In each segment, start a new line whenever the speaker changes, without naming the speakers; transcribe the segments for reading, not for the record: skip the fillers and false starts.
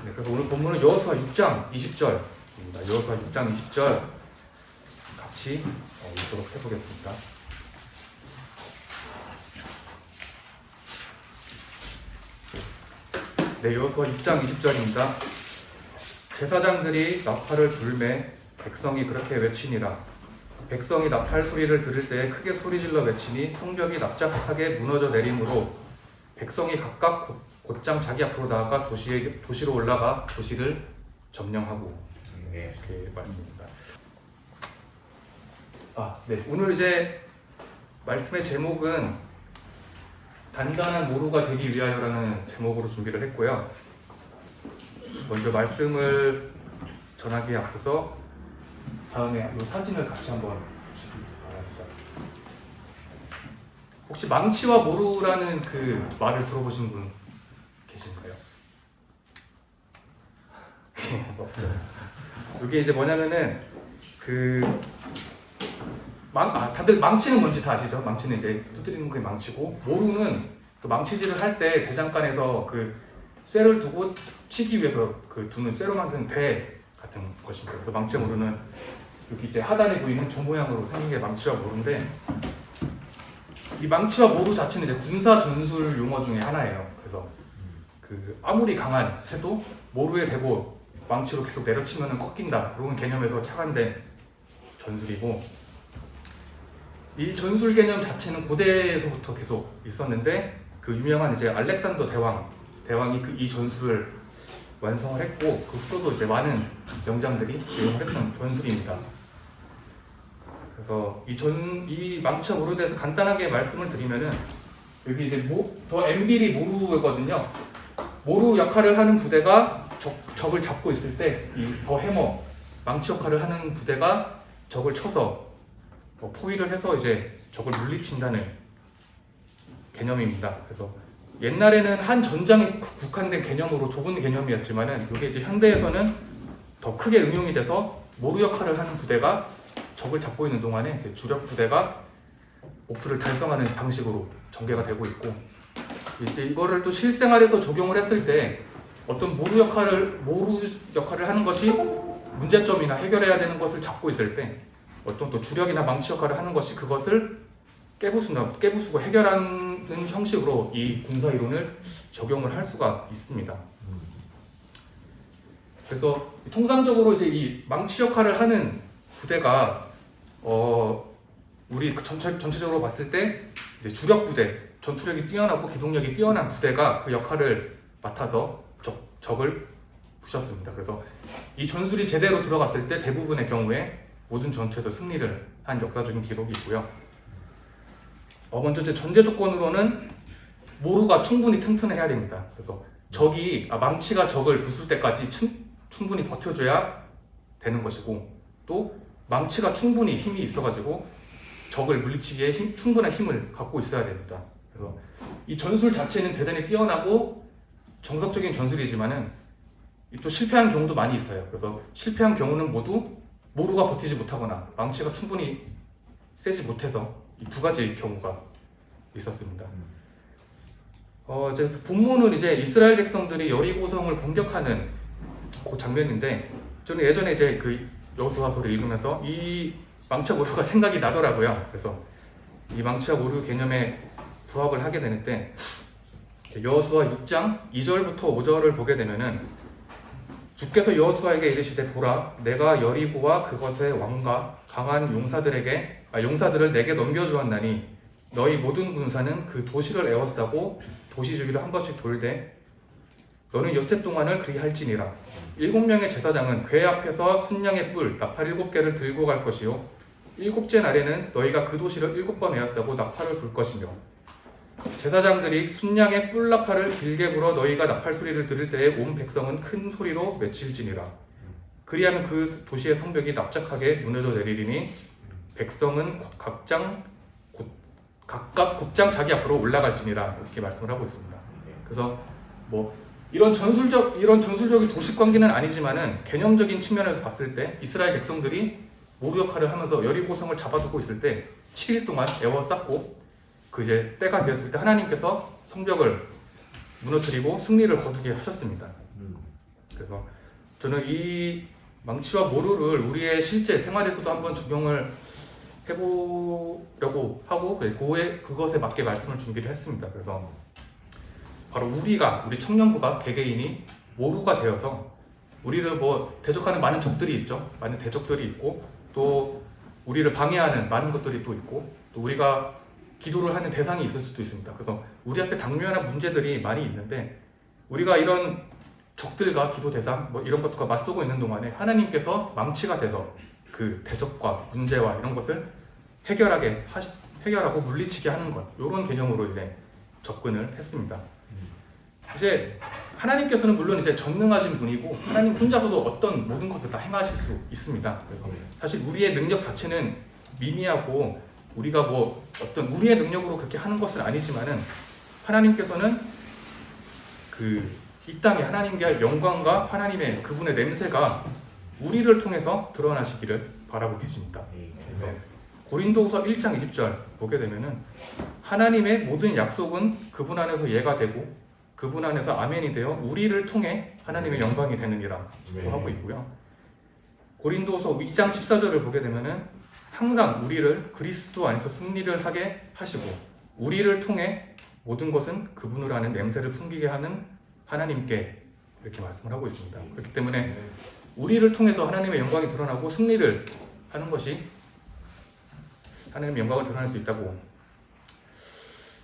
네, 그래서 오늘 본문은 여호수아 6장 20절입니다. 여호수아 6장 20절 같이 읽도록 해보겠습니다. 네, 여호수아 6장 20절입니다. 제사장들이 나팔을 불매 백성이 그렇게 외치니라. 백성이 나팔 소리를 들을 때에 크게 소리질러 외치니 성벽이 납작하게 무너져 내림으로 백성이 각각 곧장 자기 앞으로 나아가 도시로 올라가 도시를 점령하고. 네, 이렇게 말씀입니다. 네, 오늘 이제 말씀의 제목은 단단한 모루가 되기 위하여라는 제목으로 준비를 했고요. 먼저 말씀을 전하기에 앞서서 다음에 이 사진을 같이 한번 보시기 바랍니다. 혹시 망치와 모루라는 그 말을 들어보신 분 계신가요? 없죠. 이게 이제 뭐냐면은 다들 망치는 뭔지 다 아시죠? 망치는 이제 두드리는 게 망치고, 모루는 그 망치질을 할 때 대장간에서 그 쇠를 두고 치기 위해서 그 두는 쇠로 만든 배 같은 것입니다. 그래서 망치와 모루는 여기 이제 하단에 보이는 조 모양으로 생긴 게 망치와 모루인데, 이 망치와 모루 자체는 이제 군사 전술 용어 중에 하나예요. 그래서 그 아무리 강한 새도 모루에 대고 망치로 계속 내려치면 꺾인다, 그런 개념에서 착안된 전술이고, 이 전술 개념 자체는 고대에서부터 계속 있었는데, 그 유명한 이제 알렉산더 대왕이 이 전술을 완성을 했고, 그 후로도 이제 많은 명장들이 이용을 했던 전술입니다. 그래서 이 망치와 모루에 대해서 간단하게 말씀을 드리면은, 여기 이제 더 엠빌이 모루거든요. 모루 역할을 하는 부대가 적을 잡고 있을 때, 이 더 해머 망치 역할을 하는 부대가 적을 쳐서 포위를 해서 이제 적을 물리친다는 개념입니다. 그래서 옛날에는 한 전장에 국한된 개념으로 좁은 개념이었지만은, 이게 이제 현대에서는 더 크게 응용이 돼서 모루 역할을 하는 부대가 적을 잡고 있는 동안에 이제 주력 부대가 목표를 달성하는 방식으로 전개가 되고 있고, 이제 이거를 또 실생활에서 적용을 했을 때 어떤 모루 역할을 하는 것이 문제점이나 해결해야 되는 것을 잡고 있을 때, 어떤 또 주력이나 망치 역할을 하는 것이 그것을 깨부수고 해결하는 형식으로 이 군사 이론을 적용을 할 수가 있습니다. 그래서 통상적으로 이제 이 망치 역할을 하는 부대가 우리 전체적으로 봤을 때 이제 주력 부대, 전투력이 뛰어나고 기동력이 뛰어난 부대가 그 역할을 맡아서 적을 부셨습니다. 그래서 이 전술이 제대로 들어갔을 때 대부분의 경우에 모든 전투에서 승리를 한 역사적인 기록이 있고요. 먼저 이제 전제 조건으로는 모루가 충분히 튼튼해야 됩니다. 그래서 망치가 적을 부술 때까지 충분히 버텨줘야 되는 것이고, 또 망치가 충분히 힘이 있어가지고 적을 물리치기에 충분한 힘을 갖고 있어야 됩니다. 그래서 이 전술 자체는 대단히 뛰어나고 정석적인 전술이지만은 또 실패한 경우도 많이 있어요. 그래서 실패한 경우는 모두 모루가 버티지 못하거나 망치가 충분히 세지 못해서 이 두 가지 경우가 있었습니다. 이제 본문은 이제 이스라엘 백성들이 여리고성을 공격하는 그 장면인데, 저는 예전에 이제 그 여호수아서를 읽으면서 이 망치와 모루가 생각이 나더라고요. 그래서 이 망치와 모루 개념에 부합을 하게 되는데, 여호수아 6장 2절부터 5절을 보게 되면은, 주께서 여호수아에게 이르시되 보라, 내가 여리고와 그것의 왕과 강한 용사들을 내게 넘겨주었나니 너희 모든 군사는 그 도시를 에워싸고 도시 주위를 한 번씩 돌되 너는 엿새 동안을 그리할지니라. 7명의 제사장은 궤 앞에서 순양의 뿔 나팔 7개를 들고 갈 것이요, 7째 날에는 너희가 그 도시를 7번 에워싸고 나팔을 불 것이며, 제사장들이 순양의 뿔 나팔을 길게 불어 너희가 나팔 소리를 들을 때에 온 백성은 큰 소리로 외칠지니라. 그리하면 그 도시의 성벽이 납작하게 무너져 내리리니 백성은 각각 곧장 자기 앞으로 올라갈지니라, 이렇게 말씀을 하고 있습니다. 그래서 이런 전술적인 도식 관계는 아니지만은 개념적인 측면에서 봤을 때 이스라엘 백성들이 모루 역할을 하면서 여리고성을 잡아두고 있을 때 7일 동안 에워쌌고, 그 이제 때가 되었을 때 하나님께서 성벽을 무너뜨리고 승리를 거두게 하셨습니다. 그래서 저는 이 망치와 모루를 우리의 실제 생활에서도 한번 적용을 해보려고 하고 그것에 맞게 말씀을 준비를 했습니다. 그래서 바로 우리 청년부가 개개인이 모루가 되어서 우리를 대적하는 많은 적들이 있죠. 많은 대적들이 있고 또 우리를 방해하는 많은 것들이 또 있고 또 우리가 기도를 하는 대상이 있을 수도 있습니다. 그래서 우리 앞에 당면한 문제들이 많이 있는데 우리가 이런 적들과 기도 대상 이런 것들과 맞서고 있는 동안에 하나님께서 망치가 돼서 그 대적과 문제와 이런 것을 해결하고 물리치게 하는 것, 이런 개념으로 이제 접근을 했습니다. 이제 하나님께서는 물론 이제 전능하신 분이고 하나님 혼자서도 어떤 모든 것을 다 행하실 수 있습니다. 그래서 사실 우리의 능력 자체는 미미하고 우리가 어떤 우리의 능력으로 그렇게 하는 것은 아니지만은 하나님께서는 이 땅에 하나님의 영광과 하나님의 그분의 냄새가 우리를 통해서 드러나시기를 바라고 계십니다. 그래서 고린도후서 1장 20절 보게 되면은 하나님의 모든 약속은 그분 안에서 예가 되고 그분 안에서 아멘이 되어 우리를 통해 하나님의 영광이 되느니라 하고 있고요. 고린도후서 2장 14절을 보게 되면은 항상 우리를 그리스도 안에서 승리를 하게 하시고 우리를 통해 모든 것은 그분을 아는 냄새를 풍기게 하는 하나님께 이렇게 말씀을 하고 있습니다. 그렇기 때문에 우리를 통해서 하나님의 영광이 드러나고 승리를 하는 것이 하나님의 영광을 드러낼 수 있다고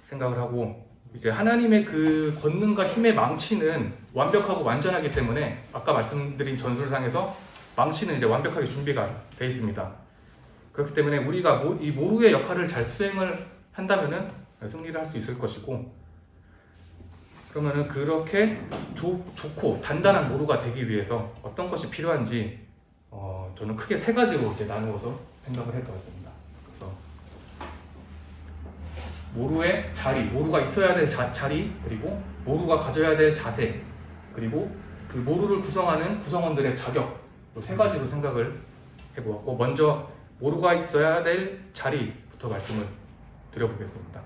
생각을 하고 이제 하나님의 그 권능과 힘의 망치는 완벽하고 완전하기 때문에 아까 말씀드린 전술상에서 망치는 이제 완벽하게 준비가 되어 있습니다. 그렇기 때문에 우리가 이 모루의 역할을 잘 수행을 한다면은 승리를 할 수 있을 것이고 그러면은 그렇게 좋고 단단한 모루가 되기 위해서 어떤 것이 필요한지 저는 크게 세 가지로 이렇게 나누어서 생각을 해보았습니다. 그래서 모루의 자리, 모루가 있어야 될 자리, 그리고 모루가 가져야 될 자세, 그리고 그 모루를 구성하는 구성원들의 자격, 또 세 가지로 생각을 해보았고 먼저 모루가 있어야 될 자리부터 말씀을 드려보겠습니다.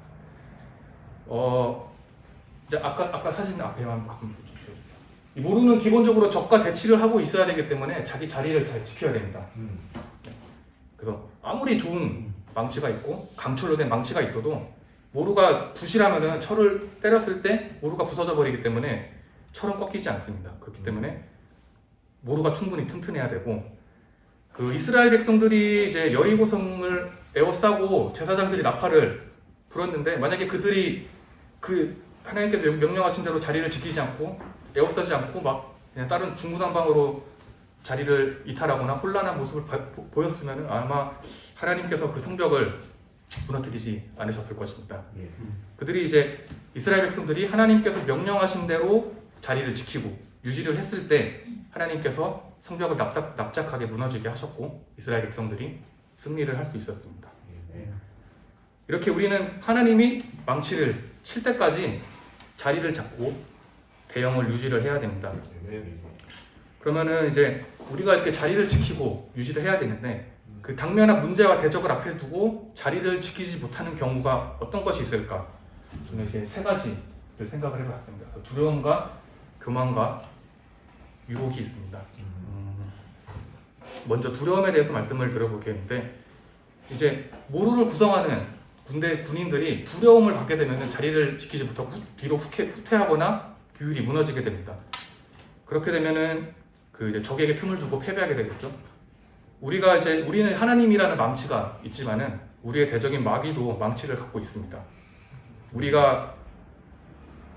이제 아까 사진 앞에만 한번 보여주세요. 이 모루는 기본적으로 적과 대치를 하고 있어야 되기 때문에 자기 자리를 잘 지켜야 됩니다. 그래서 아무리 좋은 망치가 있고 강철로 된 망치가 있어도 모루가 부실하면은 철을 때렸을 때 모루가 부서져 버리기 때문에 철은 꺾이지 않습니다. 그렇기 때문에 모루가 충분히 튼튼해야 되고 그 이스라엘 백성들이 이제 여리고성을 에워싸고 제사장들이 나팔을 불었는데 만약에 그들이 하나님께서 명령하신 대로 자리를 지키지 않고 에워싸지 않고 막 그냥 다른 중구난방으로 자리를 이탈하거나 혼란한 모습을 보였으면 아마 하나님께서 그 성벽을 무너뜨리지 않으셨을 것입니다. 그들이 이제 이스라엘 백성들이 하나님께서 명령하신 대로 자리를 지키고 유지를 했을 때 하나님께서 성벽을 납작하게 무너지게 하셨고 이스라엘 백성들이 승리를 할 수 있었습니다. 이렇게 우리는 하나님이 망치를 칠 때까지 자리를 잡고 대형을 유지를 해야 됩니다. 그러면은 이제 우리가 이렇게 자리를 지키고 유지를 해야 되는데 그 당면한 문제와 대적을 앞에 두고 자리를 지키지 못하는 경우가 어떤 것이 있을까? 저는 이제 세 가지를 생각을 해봤습니다. 두려움과 교만과 유혹이 있습니다. 먼저 두려움에 대해서 말씀을 드려보겠는데 이제 모루를 구성하는 군인들이 두려움을 갖게 되면 자리를 지키지 못하고 뒤로 후퇴하거나 규율이 무너지게 됩니다. 그렇게 되면은 이제 적에게 틈을 주고 패배하게 되겠죠. 우리는 하나님이라는 망치가 있지만은 우리의 대적인 마귀도 망치를 갖고 있습니다. 우리가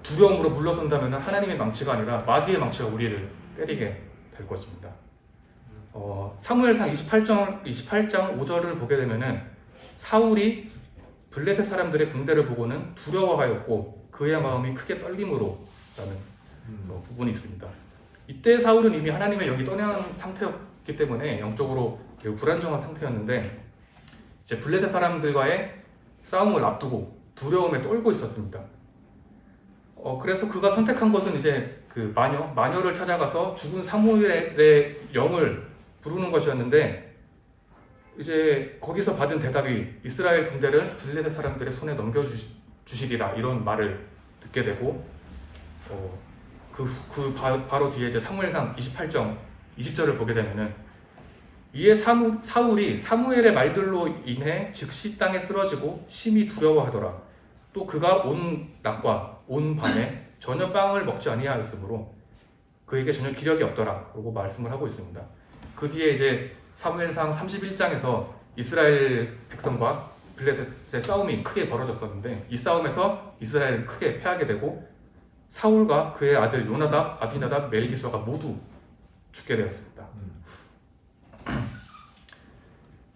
두려움으로 물러선다면 하나님의 망치가 아니라 마귀의 망치가 우리를 때리게 될 것입니다. 사무엘상 28장 5절을 보게 되면은 사울이 블레셋 사람들의 군대를 보고는 두려워하였고 그의 마음이 크게 떨림으로 라는 부분이 있습니다. 이때 사울은 이미 하나님의 영이 떠난 상태였기 때문에 영적으로 매우 불안정한 상태였는데 이제 블레셋 사람들과의 싸움을 앞두고 두려움에 떨고 있었습니다. 그래서 그가 선택한 것은 이제 그 마녀를 찾아가서 죽은 사무엘의 영을 부르는 것이었는데 이제 거기서 받은 대답이 이스라엘 군대를 블레셋 사람들의 손에 넘겨주시리라 이런 말을 듣게 되고 바로 뒤에 이제 사무엘상 28장 20절을 보게 되면은 이에 사울이 사무엘의 말들로 인해 즉시 땅에 쓰러지고 심히 두려워하더라. 또 그가 온 낮과 온 밤에 전혀 빵을 먹지 아니하였으므로 그에게 전혀 기력이 없더라. 라고 말씀을 하고 있습니다. 그 뒤에 이제 사무엘상 31장에서 이스라엘 백성과 블레셋의 싸움이 크게 벌어졌었는데 이 싸움에서 이스라엘은 크게 패하게 되고 사울과 그의 아들 요나답, 아비나답, 멜기수아가 모두 죽게 되었습니다.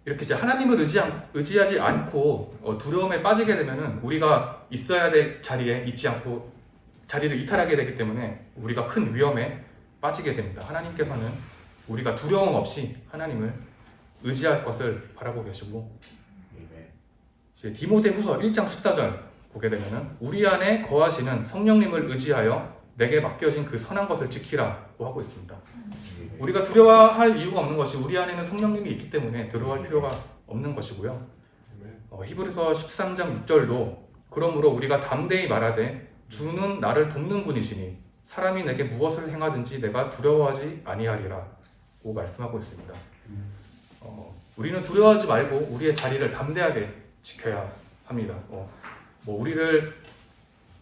이렇게 이제 하나님을 의지하지 않고 두려움에 빠지게 되면은 우리가 있어야 될 자리에 있지 않고 자리를 이탈하게 되기 때문에 우리가 큰 위험에 빠지게 됩니다. 하나님께서는 우리가 두려움 없이 하나님을 의지할 것을 바라고 계시고 이제 디모데후서 1장 14절 보게 되면은 우리 안에 거하시는 성령님을 의지하여 내게 맡겨진 그 선한 것을 지키라고 하고 있습니다. 우리가 두려워할 이유가 없는 것이 우리 안에는 성령님이 있기 때문에 두려워할 필요가 없는 것이고요. 히브리서 13장 6절도 그러므로 우리가 담대히 말하되 주는 나를 돕는 분이시니 사람이 내게 무엇을 행하든지 내가 두려워하지 아니하리라고 말씀하고 있습니다. 우리는 두려워하지 말고 우리의 자리를 담대하게 지켜야 합니다. 우리를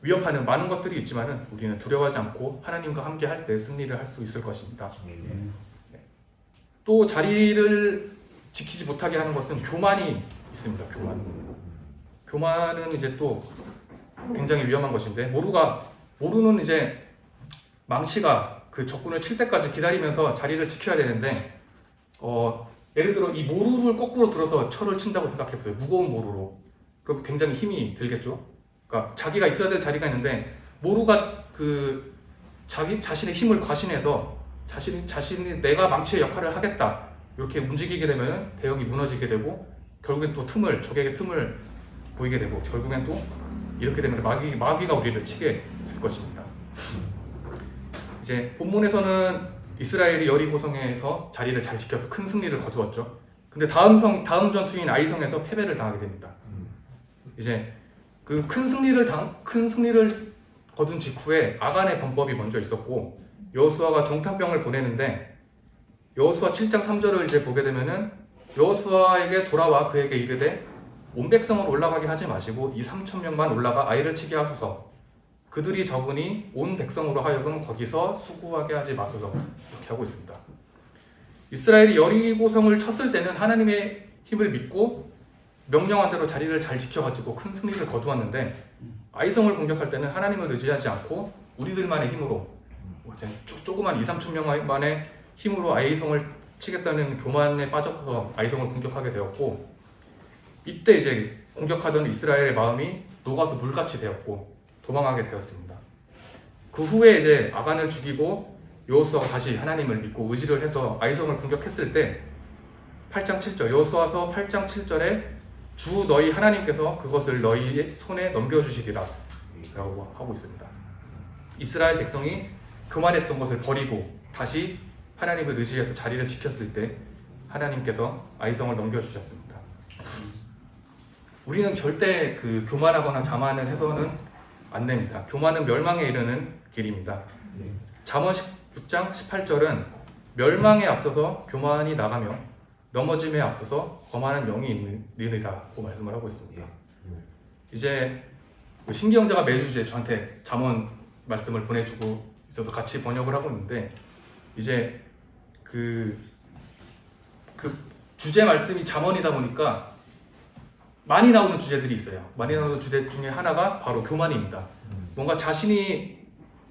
위협하는 많은 것들이 있지만은 우리는 두려워하지 않고 하나님과 함께 할 때 승리를 할 수 있을 것입니다. 네. 또 자리를 지키지 못하게 하는 것은 교만이 있습니다. 교만은 이제 또 굉장히 위험한 것인데 모루는 이제 망치가 그 적군을 칠 때까지 기다리면서 자리를 지켜야 되는데 예를 들어 이 모루를 거꾸로 들어서 철을 친다고 생각해보세요. 무거운 모루로. 그럼 굉장히 힘이 들겠죠. 그러니까 자기가 있어야 될 자리가 있는데 모루가 그 자신의 힘을 과신해서 자신이 내가 망치의 역할을 하겠다 이렇게 움직이게 되면 대형이 무너지게 되고 결국엔 또 적에게 틈을 보이게 되고 결국엔 또 이렇게 되면 마귀가 우리를 치게 될 것입니다. 이제 본문에서는 이스라엘이 여리고성에서 자리를 잘 지켜서 큰 승리를 거두었죠. 근데 다음 전투인 아이성에서 패배를 당하게 됩니다. 이제 그 큰 승리를 거둔 직후에 아간의 범법이 먼저 있었고 여호수아가 정탐병을 보내는데 여호수아 7장 3절을 이제 보게 되면은 여호수아에게 돌아와 그에게 이르되 온 백성을 올라가게 하지 마시고 이 3,000명만 올라가 아이를 치게 하소서. 그들이 적으니 온 백성으로 하여금 거기서 수구하게 하지 마소서. 이렇게 하고 있습니다. 이스라엘이 여리고성을 쳤을 때는 하나님의 힘을 믿고 명령한 대로 자리를 잘 지켜가지고 큰 승리를 거두었는데 아이성을 공격할 때는 하나님을 의지하지 않고 우리들만의 힘으로 조그만 2,000~3,000명만의 힘으로 아이성을 치겠다는 교만에 빠져서 아이성을 공격하게 되었고 이때 이제 공격하던 이스라엘의 마음이 녹아서 물같이 되었고 도망하게 되었습니다. 그 후에 이제 아간을 죽이고 여호수아가 다시 하나님을 믿고 의지를 해서 아이성을 공격했을 때 8장 7절 여호수아서 8장 7절에 주 너희 하나님께서 그것을 너희의 손에 넘겨주시리라 라고 하고 있습니다. 이스라엘 백성이 교만했던 것을 버리고 다시 하나님을 의지해서 자리를 지켰을 때 하나님께서 아이성을 넘겨주셨습니다. 우리는 절대 그 교만하거나 자만을 해서는 안 됩니다. 교만은 멸망에 이르는 길입니다. 잠언 16장 18절은 멸망에 앞서서 교만이 나가며 넘어짐에 앞서서 거만한 영이 있느니라고 말씀을 하고 있습니다. 이제 신기영자가 매주 이제 저한테 잠언 말씀을 보내주고 있어서 같이 번역을 하고 있는데 이제 그 주제 말씀이 잠언이다 보니까 많이 나오는 주제들이 있어요. 많이 나오는 주제 중에 하나가 바로 교만입니다. 뭔가 자신이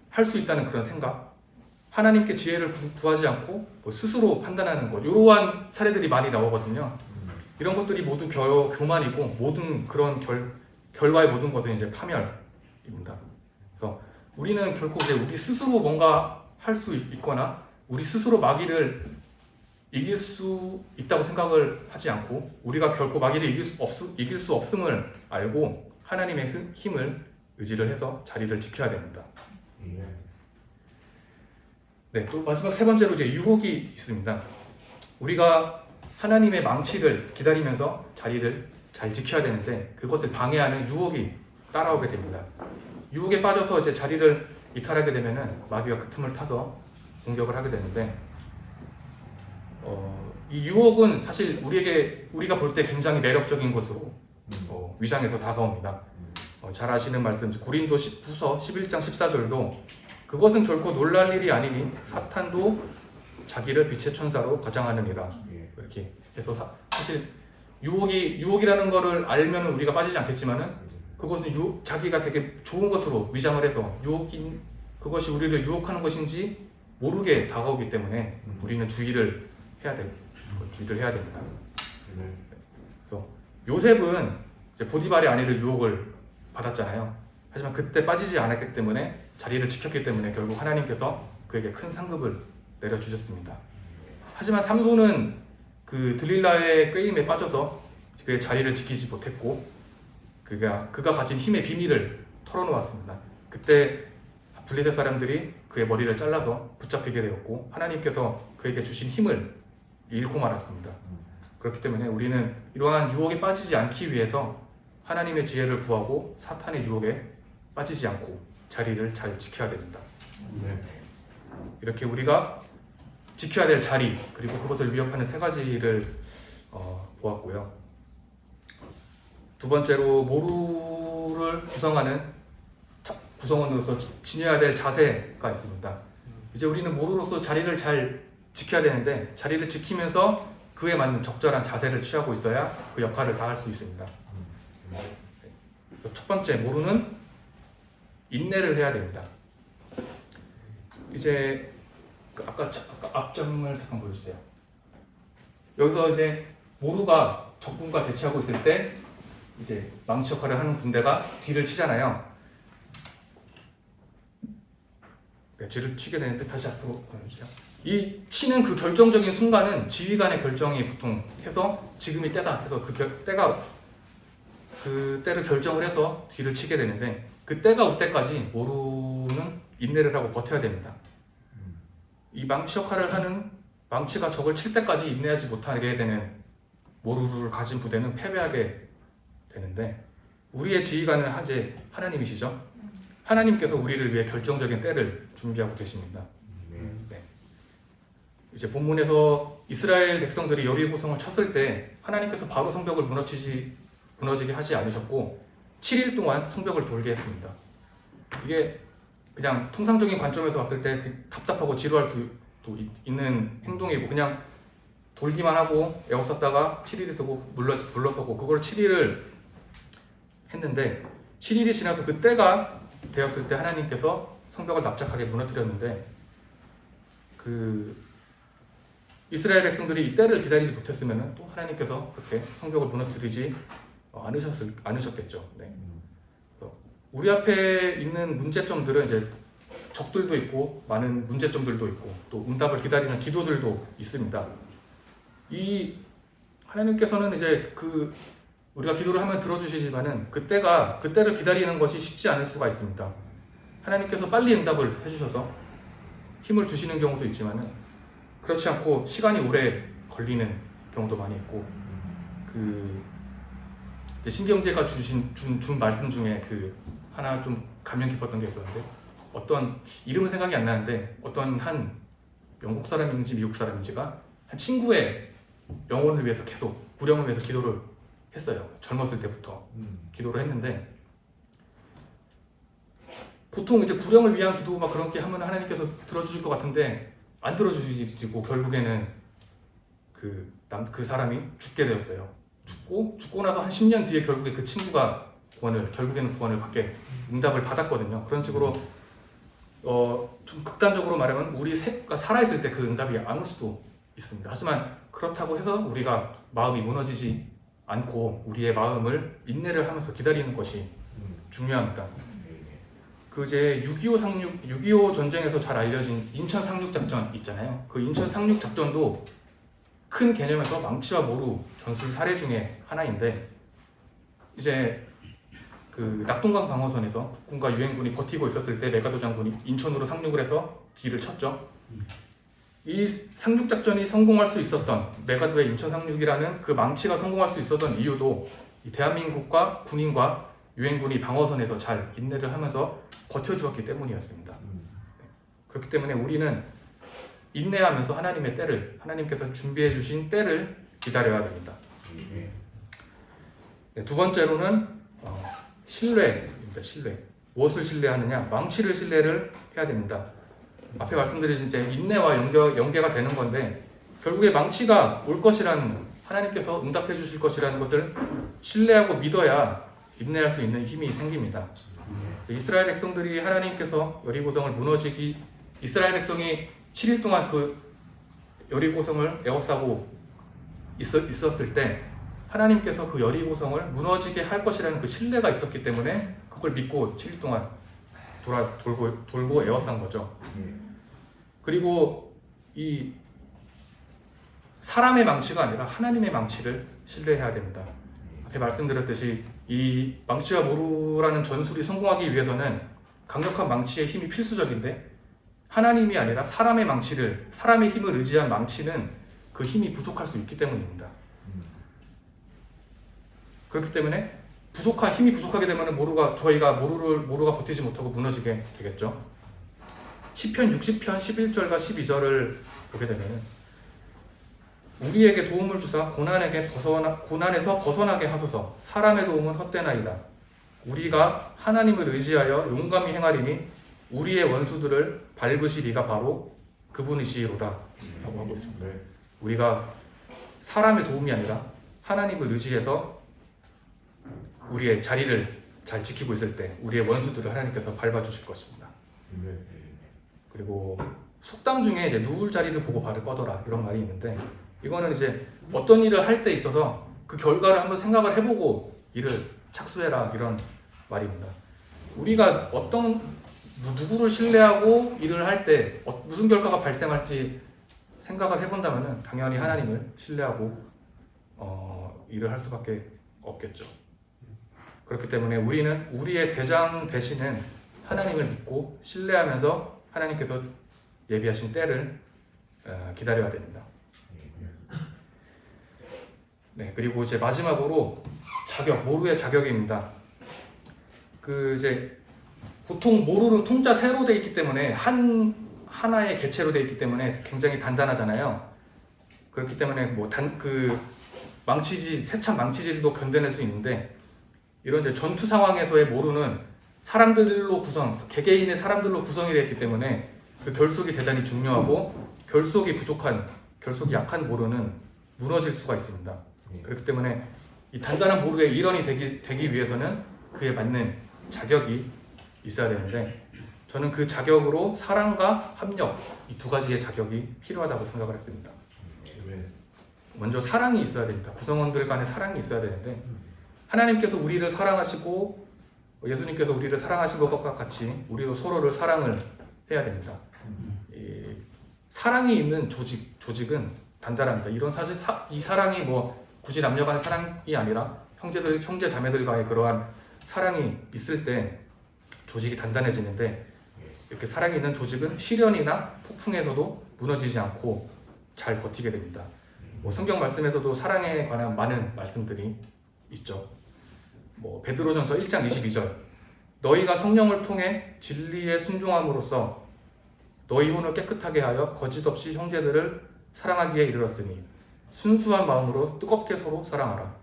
할 수 있다는 그런 생각, 하나님께 지혜를 구하지 않고 스스로 판단하는 것, 이러한 사례들이 많이 나오거든요. 이런 것들이 모두 교만이고 모든 그런 결과의 모든 것은 이제 파멸입니다. 그래서 우리는 결코 이제 우리 스스로 뭔가 할 수 있거나 우리 스스로 마귀를 이길 수 있다고 생각을 하지 않고 우리가 결코 마귀를 이길 수 없음을 알고 하나님의 힘을 의지를 해서 자리를 지켜야 됩니다. 네, 또 마지막 세 번째로 이제 유혹이 있습니다. 우리가 하나님의 망치를 기다리면서 자리를 잘 지켜야 되는데 그것을 방해하는 유혹이 따라오게 됩니다. 유혹에 빠져서 이제 자리를 이탈하게 되면은 마귀가 그 틈을 타서 공격을 하게 되는데 이 유혹은 사실 우리가 볼 때 굉장히 매력적인 것으로 위장해서 다가옵니다. 잘 아시는 말씀 고린도후서 11장 14절도 그것은 결코 놀랄 일이 아니니 사탄도 자기를 빛의 천사로 가장하느니라. 이렇게 해서 사실 유혹이라는 거를 알면 우리가 빠지지 않겠지만은 그것은 자기가 되게 좋은 것으로 위장을 해서 그것이 우리를 유혹하는 것인지 모르게 다가오기 때문에 우리는 주의를 해야 됩니다. 그래서 요셉은 이제 보디발의 아내를 유혹을 받았잖아요. 하지만 그때 빠지지 않았기 때문에 자리를 지켰기 때문에 결국 하나님께서 그에게 큰 상급을 내려주셨습니다. 하지만 삼손은 그 들릴라의 꾀임에 빠져서 그의 자리를 지키지 못했고 그가 가진 힘의 비밀을 털어놓았습니다. 그때 블레셋 사람들이 그의 머리를 잘라서 붙잡히게 되었고 하나님께서 그에게 주신 힘을 잃고 말았습니다. 그렇기 때문에 우리는 이러한 유혹에 빠지지 않기 위해서 하나님의 지혜를 구하고 사탄의 유혹에 빠지지 않고 자리를 잘 지켜야 됩니다. 이렇게 우리가 지켜야 될 자리 그리고 그것을 위협하는 세 가지를 보았고요. 두 번째로 모루를 구성원으로서 지녀야 될 자세가 있습니다. 이제 우리는 모루로서 자리를 잘 지켜야 되는데 자리를 지키면서 그에 맞는 적절한 자세를 취하고 있어야 그 역할을 다할 수 있습니다. 첫 번째 모루는 인내를 해야 됩니다. 이제 아까 앞장을 잠깐 보여주세요. 여기서 이제 모루가 적군과 대치하고 있을 때 이제 망치 역할을 하는 군대가 뒤를 치잖아요. 뒤를 치게 되는데 다시 앞으로 보여주세요. 이 치는 그 결정적인 순간은 지휘관의 결정이 보통 해서 지금이 때다 해서 그 때를 결정을 해서 뒤를 치게 되는데 그 때가 올 때까지 모루는 인내를 하고 버텨야 됩니다. 이 망치 역할을 하는 망치가 적을 칠 때까지 인내하지 못하게 되는 모루를 가진 부대는 패배하게 되는데 우리의 지휘관은 이제 하나님이시죠. 하나님께서 우리를 위해 결정적인 때를 준비하고 계십니다. 네. 이제 본문에서 이스라엘 백성들이 여리고성을 쳤을 때 하나님께서 바로 성벽을 무너지게 하지 않으셨고 7일 동안 성벽을 돌게 했습니다. 이게 그냥 통상적인 관점에서 봤을 때 답답하고 지루할 수도 있는 행동이고 그냥 돌기만 하고 에워쌌다가 7일이 서고 물러서고 그걸 7일을 했는데 7일이 지나서 그 때가 되었을 때 하나님께서 성벽을 납작하게 무너뜨렸는데 그 이스라엘 백성들이 이 때를 기다리지 못했으면 또 하나님께서 그렇게 성벽을 무너뜨리지 않으셨겠죠. 네. 우리 앞에 있는 문제점들은 이제 적들도 있고 많은 문제점들도 있고 또 응답을 기다리는 기도들도 있습니다. 이 하나님께서는 이제 우리가 기도를 하면 들어주시지만은 그 때를 기다리는 것이 쉽지 않을 수가 있습니다. 하나님께서 빨리 응답을 해주셔서 힘을 주시는 경우도 있지만은 그렇지 않고 시간이 오래 걸리는 경우도 많이 있고 신경제가 준 말씀 중에 하나 좀 감명 깊었던 게 있었는데 어떤 이름은 생각이 안 나는데 어떤 한 영국 사람인지 미국 사람인지가 한 친구의 영혼을 위해서 계속 구령을 위해서 기도를 했어요. 젊었을 때부터 기도를 했는데 보통 이제 구령을 위한 기도 막 그렇게 하면 하나님께서 들어주실 것 같은데 안 들어주시고 결국에는 그 사람이 죽게 되었어요. 죽고 나서 한 10년 뒤에 결국에 그 친구가 결국에는 구원을 받게 응답을 받았거든요. 그런 식으로 좀 극단적으로 말하면 우리가 살아있을 때 그 응답이 안 올 수도 있습니다. 하지만 그렇다고 해서 우리가 마음이 무너지지 않고 우리의 마음을 인내를 하면서 기다리는 것이 중요합니다. 이제 6.25 전쟁에서 잘 알려진 인천 상륙작전 있잖아요. 그 인천 상륙작전도 큰 개념에서 망치와 모루 전술 사례 중에 하나인데 이제 낙동강 방어선에서 국군과 유엔군이 버티고 있었을 때 메가도 장군이 인천으로 상륙을 해서 뒤를 쳤죠. 이 상륙작전이 성공할 수 있었던 메가도의 인천 상륙이라는 그 망치가 성공할 수 있었던 이유도 이 대한민국과 군인과 유엔군이 방어선에서 잘 인내를 하면서 버텨주었기 때문이었습니다. 그렇기 때문에 우리는 인내하면서 하나님의 때를, 하나님께서 준비해 주신 때를 기다려야 됩니다. 네, 두 번째로는 신뢰입니다. 신뢰. 무엇을 신뢰하느냐? 망치를 신뢰를 해야 됩니다. 앞에 말씀드린 이제 인내와 연계가 되는 건데, 결국에 망치가 올 것이라는, 하나님께서 응답해 주실 것이라는 것을 신뢰하고 믿어야 인내할 수 있는 힘이 생깁니다. 이스라엘 백성들이 하나님께서 여리고성을 이스라엘 백성이 7일 동안 그 여리고성을 에워싸고 있었을 때 하나님께서 그 여리고성을 무너지게 할 것이라는 그 신뢰가 있었기 때문에 그걸 믿고 7일 동안 돌고 에워싼 거죠. 그리고 이 사람의 망치가 아니라 하나님의 망치를 신뢰해야 됩니다. 앞에 말씀드렸듯이 이 망치와 모루라는 전술이 성공하기 위해서는 강력한 망치의 힘이 필수적인데, 하나님이 아니라 사람의 힘을 의지한 망치는 그 힘이 부족할 수 있기 때문입니다. 그렇기 때문에 힘이 부족하게 되면 모루가 버티지 못하고 무너지게 되겠죠. 시편 60편 11절과 12절을 보게 되면, 우리에게 도움을 주사 고난에서 벗어나게 하소서. 사람의 도움은 헛되나이다. 우리가 하나님을 의지하여 용감히 행하리니 우리의 원수들을 밟으시리가 바로 그분이시로다 라고 하고 있습니다. 우리가 사람의 도움이 아니라 하나님을 의지해서 우리의 자리를 잘 지키고 있을 때 우리의 원수들을 하나님께서 밟아주실 것입니다. 그리고 속담 중에 이제 누울 자리를 보고 발을 뻗어라, 이런 말이 있는데, 이거는 이제 어떤 일을 할 때 있어서 그 결과를 한번 생각을 해보고 일을 착수해라, 이런 말입니다. 우리가 누구를 신뢰하고 일을 할 때 무슨 결과가 발생할지 생각을 해본다면 당연히 하나님을 신뢰하고 일을 할 수밖에 없겠죠. 그렇기 때문에 우리는 우리의 대장 되시는 하나님을 믿고 신뢰하면서 하나님께서 예비하신 때를 기다려야 됩니다. 네, 그리고 이제 마지막으로 모루의 자격입니다. 보통 모루는 통짜 세로 되어 있기 때문에 하나의 개체로 되어 있기 때문에 굉장히 단단하잖아요. 그렇기 때문에 세찬 망치질도 견뎌낼 수 있는데, 이런 이제 전투 상황에서의 모루는 개개인의 사람들로 구성이 되어 있기 때문에 그 결속이 대단히 중요하고, 결속이 약한 모루는 무너질 수가 있습니다. 그렇기 때문에 이 단단한 모루의 일원이 되기 위해서는 그에 맞는 자격이 있어야 되는데, 저는 그 자격으로 사랑과 합력, 이 두 가지의 자격이 필요하다고 생각을 했습니다. 먼저 사랑이 있어야 됩니다. 구성원들 간에 사랑이 있어야 되는데, 하나님께서 우리를 사랑하시고 예수님께서 우리를 사랑하신 것과 같이 우리도 서로를 사랑을 해야 됩니다. 사랑이 있는 조직은 단단합니다. 이 사랑이 굳이 남녀 간의 사랑이 아니라 형제 자매들과의 그러한 사랑이 있을 때 조직이 단단해지는데, 이렇게 사랑이 있는 조직은 시련이나 폭풍에서도 무너지지 않고 잘 버티게 됩니다. 성경 말씀에서도 사랑에 관한 많은 말씀들이 있죠. 베드로전서 1장 22절, 너희가 성령을 통해 진리에 순종함으로써 너희 혼을 깨끗하게 하여 거짓 없이 형제들을 사랑하기에 이르렀으니 순수한 마음으로 뜨겁게 서로 사랑하라.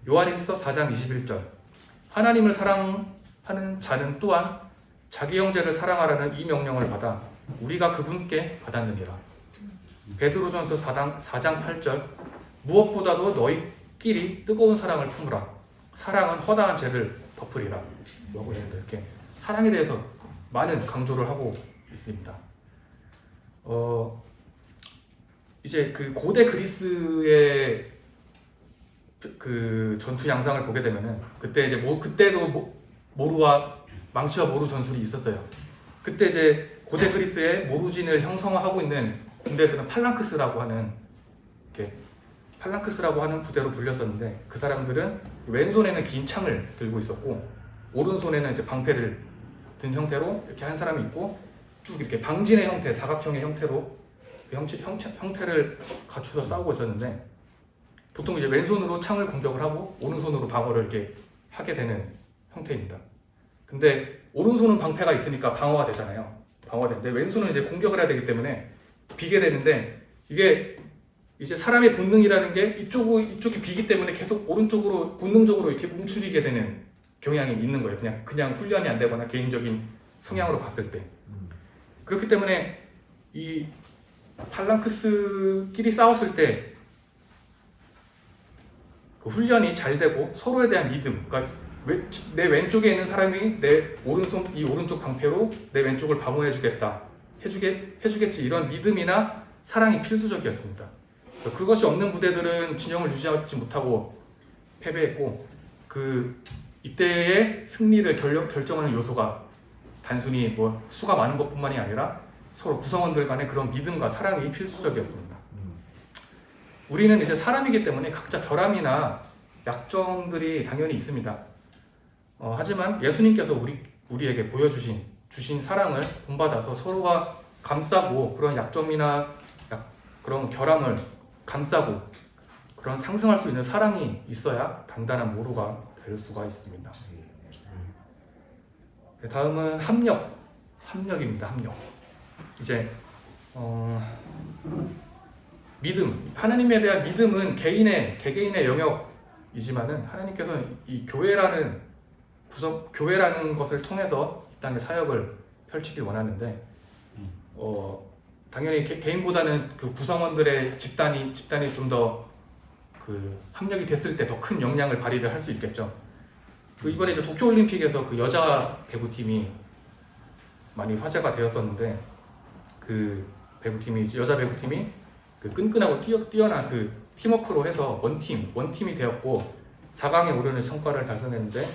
요한일서 4장 21절, 하나님을 사랑하는 자는 또한 자기 형제를 사랑하라는 이 명령을 받아 우리가 그분께 받았느니라. 베드로전서 4장 8절, 무엇보다도 너희끼리 뜨거운 사랑을 품으라. 사랑은 허다한 죄를 덮으리라. 하고 있습니다. 이렇게 사랑에 대해서 많은 강조를 하고 있습니다. 이제 그 고대 그리스의 그 전투 양상을 보게 되면은, 그때도 망치와 모루 전술이 있었어요. 그때 이제 고대 그리스의 모루진을 형성하고 있는 군대들은 팔랑크스라고 하는 부대로 불렸었는데, 그 사람들은 왼손에는 긴 창을 들고 있었고 오른손에는 이제 방패를 든 형태로 이렇게 한 사람이 있고, 쭉 이렇게 방진의 형태, 사각형의 형태로 형태를 갖춰서 싸우고 있었는데, 보통 이제 왼손으로 창을 공격을 하고 오른손으로 방어를 이렇게 하게 되는 형태입니다. 근데 오른손은 방패가 있으니까 방어가 되잖아요. 방어가 되는데 왼손은 이제 공격을 해야 되기 때문에 비게 되는데, 이게 이제 사람의 본능이라는 게 이쪽이 비기 때문에 계속 오른쪽으로 본능적으로 이렇게 움츠리게 되는 경향이 있는 거예요. 그냥 훈련이 안 되거나 개인적인 성향으로 봤을 때. 그렇기 때문에 이 팔랑크스끼리 싸웠을 때 그 훈련이 잘 되고 서로에 대한 믿음, 그러니까 내 왼쪽에 있는 사람이 내 오른쪽 방패로 내 왼쪽을 방어해주겠다, 해주겠지, 이런 믿음이나 사랑이 필수적이었습니다. 그것이 없는 부대들은 진영을 유지하지 못하고 패배했고, 이때의 승리를 결정하는 요소가 단순히 뭐 수가 많은 것뿐만이 아니라 서로 구성원들 간의 그런 믿음과 사랑이 필수적이었습니다. 우리는 이제 사람이기 때문에 각자 결함이나 약점들이 당연히 있습니다. 하지만 예수님께서 우리에게 주신 사랑을 본받아서 서로가 감싸고, 그런 약점이나 그런 결함을 감싸고 그런 상승할 수 있는 사랑이 있어야 단단한 모루가 될 수가 있습니다. 다음은 합력입니다. 합력. 이제 믿음, 하나님에 대한 믿음은 개개인의 영역이지만은 하나님께서 이 교회라는 것을 통해서 이 땅의 사역을 펼치길 원하는데, 당연히 개인보다는 그 구성원들의 집단이 좀 더 합력이 됐을 때 더 큰 영향을 발휘를 할 수 있겠죠. 이번에 이제 도쿄올림픽에서 그 여자 배구팀이 많이 화제가 되었었는데, 여자 배구팀이 그 끈끈하고 뛰어난 그 팀워크로 해서 원팀이 되었고 4강에 오르는 성과를 달성했는데,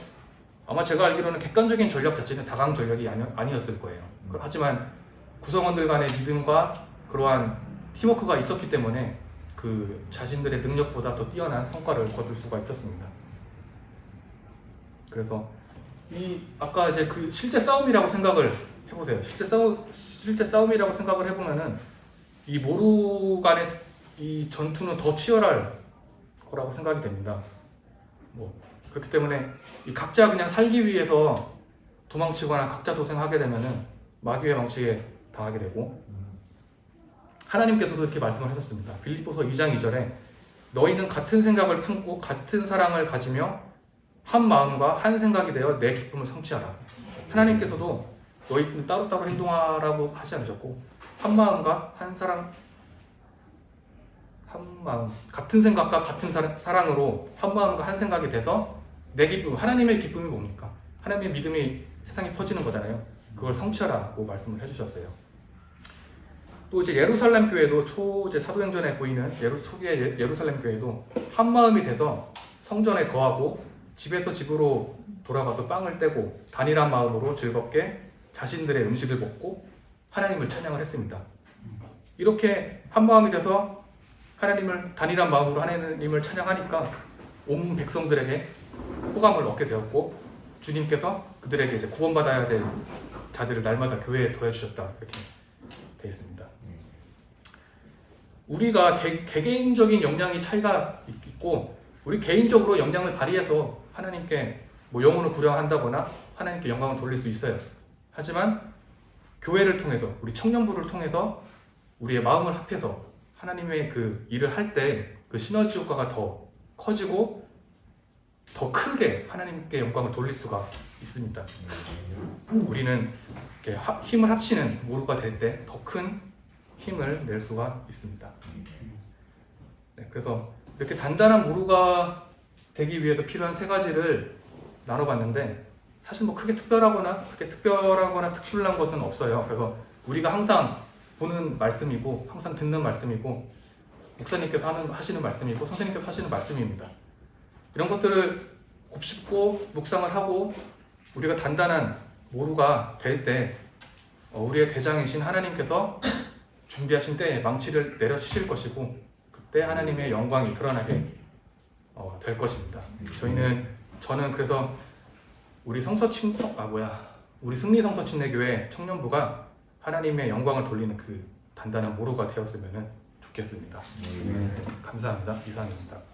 아마 제가 알기로는 객관적인 전력 자체는 4강 전력이 아니었을 거예요. 하지만 구성원들 간의 믿음과 그러한 팀워크가 있었기 때문에 그 자신들의 능력보다 더 뛰어난 성과를 거둘 수가 있었습니다. 그래서 아까 이제 그 실제 싸움이라고 생각을 해보세요. 실제 싸움이라고 생각을 해보면은 이 모루 간의 이 전투는 더 치열할 거라고 생각이 됩니다. 그렇기 때문에 각자 그냥 살기 위해서 도망치거나 각자 도생하게 되면은 마귀의 망치에 당하게 되고, 하나님께서도 이렇게 말씀을 하셨습니다. 빌립보서 2장 2절에 너희는 같은 생각을 품고 같은 사랑을 가지며 한 마음과 한 생각이 되어 내 기쁨을 성취하라. 하나님께서도 너희는 따로따로 행동하라고 하지 않으셨고, 한 마음과 한 마음, 같은 생각과 같은 사랑으로 한 마음과 한 생각이 돼서 내 기쁨, 하나님의 기쁨이 뭡니까? 하나님의 믿음이 세상에 퍼지는 거잖아요. 그걸 성취하라고 말씀을 해주셨어요. 또 이제 예루살렘 교회도 사도행전에 보이는 초기의 예루살렘 교회도 한 마음이 돼서 성전에 거하고 집에서 집으로 돌아가서 빵을 떼고 단일한 마음으로 즐겁게 자신들의 음식을 먹고 하나님을 찬양을 했습니다. 이렇게 한 마음이 돼서 단일한 마음으로 하나님을 찬양하니까 온 백성들에게 호감을 얻게 되었고, 주님께서 그들에게 이제 구원받아야 될 자들을 날마다 교회에 더해주셨다, 이렇게 되어 있습니다. 우리가 개개인적인 역량이 차이가 있고, 우리 개인적으로 역량을 발휘해서 하나님께 영혼을 구령한다거나 하나님께 영광을 돌릴 수 있어요. 하지만 교회를 통해서, 우리 청년부를 통해서 우리의 마음을 합해서 하나님의 그 일을 할 때 그 시너지 효과가 더 커지고 더 크게 하나님께 영광을 돌릴 수가 있습니다. 우리는 이렇게 힘을 합치는 모루가 될 때 더 큰 힘을 낼 수가 있습니다. 네, 그래서 이렇게 단단한 모루가 되기 위해서 필요한 세 가지를 나눠봤는데, 사실 크게 특별하거나 특출난 것은 없어요. 그래서 우리가 항상 보는 말씀이고, 항상 듣는 말씀이고, 목사님께서 하시는 말씀이고, 선생님께서 하시는 말씀입니다. 이런 것들을 곱씹고 묵상을 하고 우리가 단단한 모루가 될 때 우리의 대장이신 하나님께서 준비하신 때에 망치를 내려치실 것이고, 그때 하나님의 영광이 드러나게 될 것입니다. 저는 그래서 우리 승리성서침례교회 청년부가 하나님의 영광을 돌리는 그 단단한 모루가 되었으면 좋겠습니다. 감사합니다. 이상입니다.